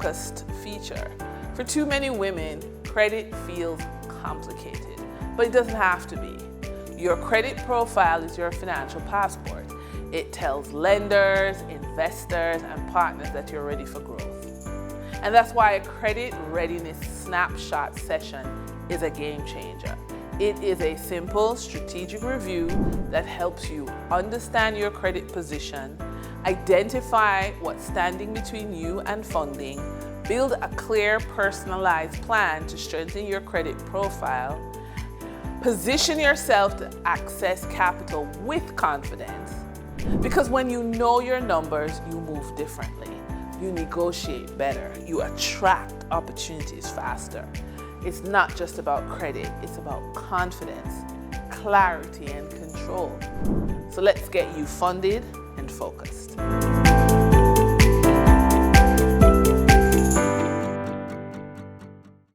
focused feature. For too many women, credit feels complicated, but it doesn't have to be. Your credit profile is your financial passport. It tells lenders, investors, and partners that you're ready for growth. And that's why a credit readiness snapshot session is a game changer. It is a simple strategic review that helps you understand your credit position, identify what's standing between you and funding, build a clear, personalized plan to strengthen your credit profile, position yourself to access capital with confidence, because when you know your numbers, you move differently. You negotiate better. You attract opportunities faster. It's not just about credit, it's about confidence, clarity, and control. So let's get you funded and focused.